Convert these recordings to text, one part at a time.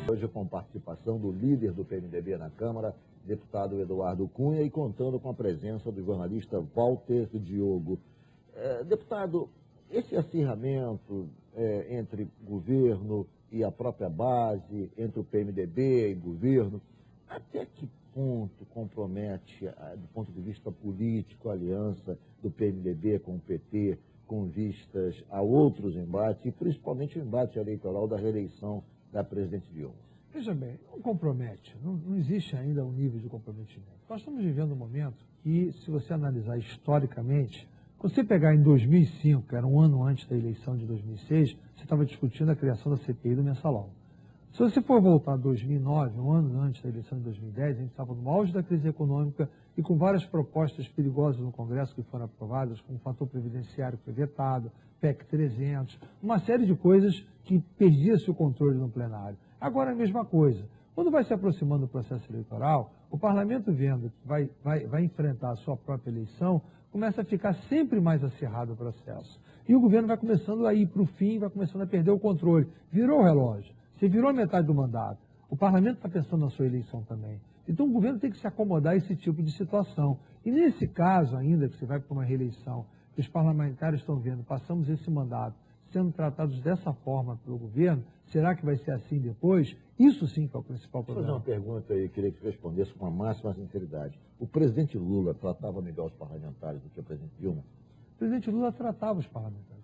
Hoje com participação do líder do PMDB na Câmara, deputado Eduardo Cunha, e contando com a presença do jornalista Walter Diogo. Deputado, esse acirramento entre governo e a própria base, entre o PMDB e governo, até que ponto compromete, do ponto de vista político, a aliança do PMDB com o PT, com vistas a outros embates, e principalmente o embate eleitoral da reeleição da presidente Dilma? Veja bem, não compromete, não existe ainda um nível de comprometimento. Nós estamos vivendo um momento que, se você analisar historicamente, quando você pegar em 2005, que era um ano antes da eleição de 2006, você estava discutindo a criação da CPI do Mensalão. Se você for voltar a 2009, um ano antes da eleição de 2010, a gente estava no auge da crise econômica e com várias propostas perigosas no Congresso que foram aprovadas, como o fator previdenciário que foi vetado, PEC 300, uma série de coisas que perdia-se o controle no plenário. Agora é a mesma coisa. Quando vai se aproximando do processo eleitoral, o parlamento, vendo que vai enfrentar a sua própria eleição, começa a ficar sempre mais acirrado o processo. E o governo vai começando a ir para o fim, vai começando a perder o controle. Virou o relógio. Você virou metade do mandato. O parlamento está pensando na sua eleição também. Então o governo tem que se acomodar a esse tipo de situação. E nesse caso ainda, que você vai para uma reeleição, que os parlamentares estão vendo, passamos esse mandato sendo tratados dessa forma pelo governo, será que vai ser assim depois? Isso sim que é o principal problema. Vou fazer uma pergunta aí, queria que você respondesse com a máxima sinceridade. O presidente Lula tratava melhor os parlamentares do que o presidente Dilma? O presidente Lula tratava os parlamentares.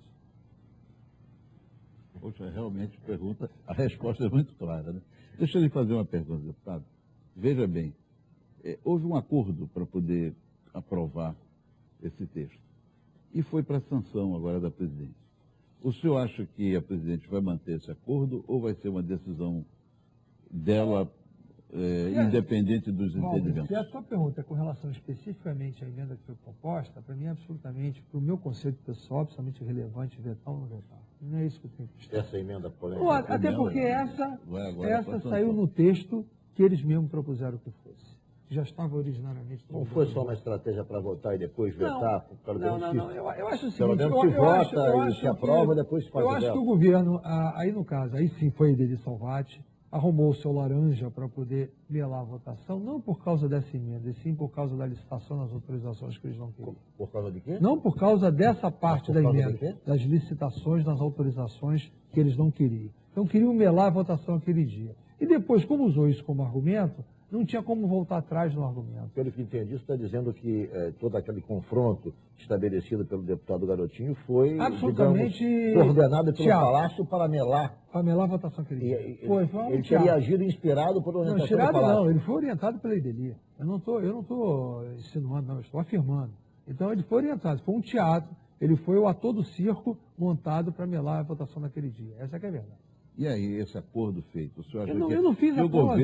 Poxa, realmente pergunta, a resposta é muito clara, né? Deixa eu lhe fazer uma pergunta, deputado. Veja bem, houve um acordo para poder aprovar esse texto e foi para a sanção agora da presidente. O senhor acha que a presidente vai manter esse acordo ou vai ser uma decisão dela independente dos entendimentos? Se a sua pergunta é com relação especificamente à emenda que foi proposta, para mim, absolutamente, para o meu conceito pessoal, absolutamente relevante, vetar ou não vetar. Não é isso que eu tenho que estar. Essa emenda polêmica? Até porque essa saiu no texto que eles mesmos propuseram que fosse. Já estava originariamente... Não foi só uma estratégia para votar e depois vetar? Não. Eu acho o seguinte... Pelo menos se vota e se aprova, depois se faz o veto. Eu acho que o governo, aí no caso, aí sim foi Edeli Salvati, arrumou o seu laranja para poder melar a votação, não por causa dessa emenda, e sim por causa da licitação nas autorizações que eles não queriam. Por causa de quê? Não por causa dessa parte da emenda, das licitações nas autorizações que eles não queriam. Então queriam melar a votação aquele dia. E depois, como usou isso como argumento, não tinha como voltar atrás no argumento. Pelo que entendi, você está dizendo que todo aquele confronto estabelecido pelo deputado Garotinho foi, absolutamente, digamos, coordenado pelo Palácio para melar. Para melar a votação que ele Ele teria agido inspirado por orientação do Palácio. Não, ele foi orientado pela Edeli. Eu não estou insinuando, não, eu estou afirmando. Então ele foi orientado, foi um teatro, ele foi o ator do circo montado para melar a votação naquele dia. Essa que é a verdade. E aí, esse acordo feito? O senhor acha eu não fiz acordo.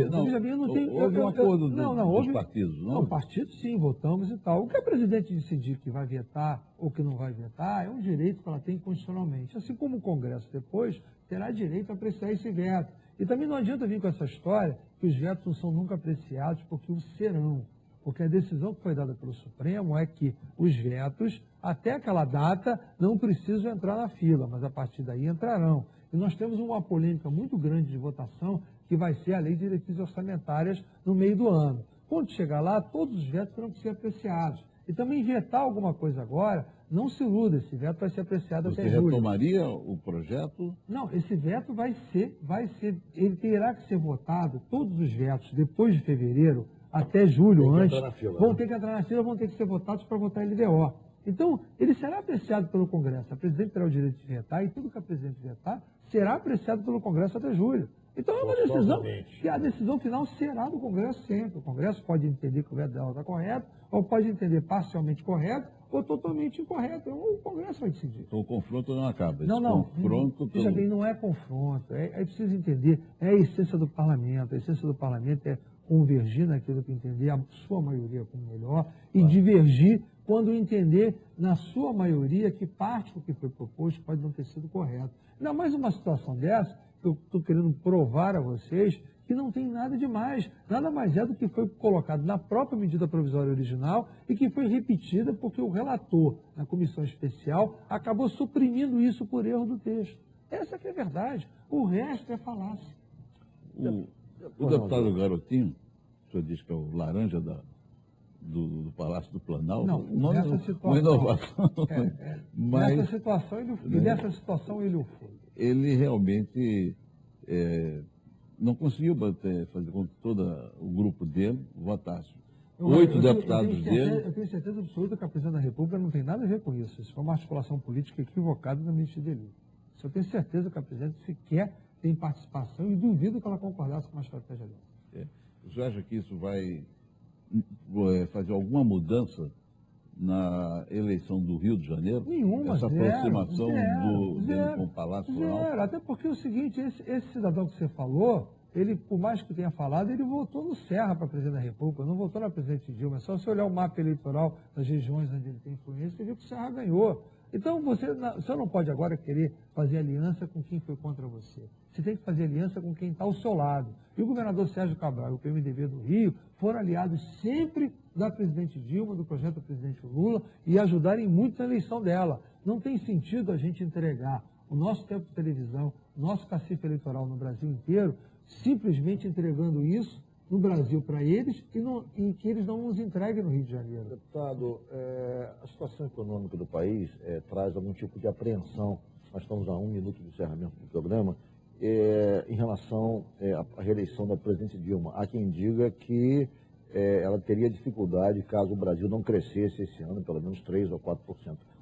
Houve um acordo dos partidos, não? Não, partido sim, votamos e tal. O que a presidente decidir que vai vetar ou que não vai vetar é um direito que ela tem constitucionalmente. Assim como o Congresso depois terá direito a apreciar esse veto. E também não adianta vir com essa história que os vetos não são nunca apreciados, porque o serão. Porque a decisão que foi dada pelo Supremo é que os vetos, até aquela data, não precisam entrar na fila, mas a partir daí entrarão. E nós temos uma polêmica muito grande de votação, que vai ser a Lei de Diretrizes Orçamentárias no meio do ano. Quando chegar lá, todos os vetos terão que ser apreciados. E também vetar alguma coisa agora, não se iluda, esse veto vai ser apreciado até julho. Você retomaria o projeto? Não, esse veto ele terá que ser votado, todos os vetos, depois de fevereiro, até julho, antes, vão ter que entrar na fila, vão ter que ser votados para votar LDO. Então, ele será apreciado pelo Congresso. A presidente terá o direito de vetar e tudo que a presidente vetar será apreciado pelo Congresso até julho. Então, é uma decisão que a decisão final será do Congresso sempre. O Congresso pode entender que o veto dela está correto, ou pode entender parcialmente correto, ou totalmente incorreto. Então, o Congresso vai decidir. Então, o confronto não acaba. Veja bem, não é confronto. É preciso entender, é a essência do parlamento. A essência do parlamento é convergir naquilo que entender a sua maioria como melhor e divergir quando entender na sua maioria que parte do que foi proposto pode não ter sido correto. Ainda mais uma situação dessa, que eu estou querendo provar a vocês que não tem nada demais, nada mais é do que foi colocado na própria medida provisória original e que foi repetida porque o relator, na comissão especial, acabou suprimindo isso por erro do texto. Essa que é a verdade. O resto é falácia. O deputado Garotinho, o senhor diz que é o laranja do Palácio do Planalto. Não, nessa situação, uma inovação. Mas nessa situação nessa situação ele o foi. Ele realmente não conseguiu fazer com que todo o grupo dele votasse. 8 deputados dele. Eu tenho certeza absoluta que a presidente da República não tem nada a ver com isso. Isso foi uma articulação política equivocada da ministra Ideli. Isso eu tenho certeza que a presidente sequer tem participação e duvido que ela concordasse com uma estratégia dessa. O senhor acha que isso vai fazer alguma mudança na eleição do Rio de Janeiro? Nenhuma, essa aproximação dele com o Palácio Planalto? Até porque é o seguinte, esse cidadão que você falou, ele, por mais que tenha falado, ele votou no Serra para presidente da República, não votou na presidente Dilma. É só você olhar o mapa eleitoral das regiões onde ele tem influência, você vê que o Serra ganhou. Então, você não pode agora querer fazer aliança com quem foi contra você. Você tem que fazer aliança com quem está ao seu lado. E o governador Sérgio Cabral e o PMDB do Rio foram aliados sempre da presidente Dilma, do projeto do presidente Lula, e ajudarem muito na eleição dela. Não tem sentido a gente entregar o nosso tempo de televisão, o nosso cacife eleitoral no Brasil inteiro, simplesmente entregando isso no Brasil para eles e que eles não nos entreguem no Rio de Janeiro. Deputado, a situação econômica do país traz algum tipo de apreensão. Nós estamos a 1 minuto do encerramento do programa. Em relação à reeleição da presidente Dilma. Há quem diga que ela teria dificuldade caso o Brasil não crescesse esse ano, pelo menos 3% ou 4%.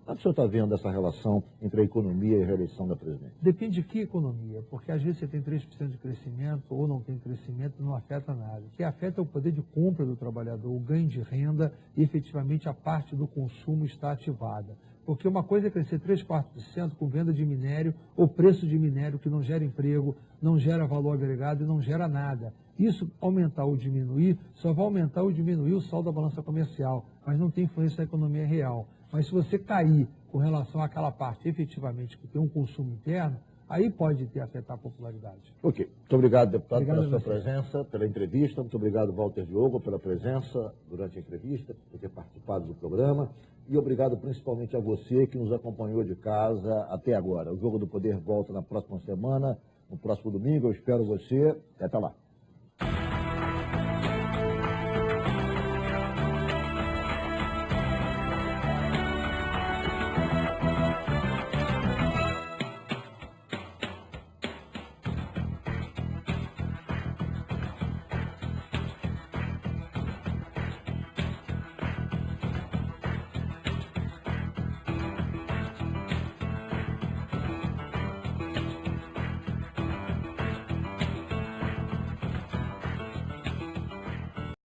Como é que o senhor está vendo essa relação entre a economia e a reeleição da presidente? Depende de que economia, porque às vezes você tem 3% de crescimento ou não tem crescimento, não afeta nada. O que afeta é o poder de compra do trabalhador, o ganho de renda e efetivamente a parte do consumo está ativada. Porque uma coisa é crescer 3%, 4% com venda de minério ou preço de minério que não gera emprego, não gera valor agregado e não gera nada. Isso aumentar ou diminuir, só vai aumentar ou diminuir o saldo da balança comercial, mas não tem influência na economia real. Mas se você cair com relação àquela parte efetivamente que tem um consumo interno, aí pode afetar a popularidade. Ok. Muito obrigado, deputado, pela sua presença, pela entrevista. Muito obrigado, Walter Diogo, pela presença durante a entrevista, por ter participado do programa. E obrigado principalmente a você que nos acompanhou de casa até agora. O Jogo do Poder volta na próxima semana, no próximo domingo. Eu espero você. Até lá.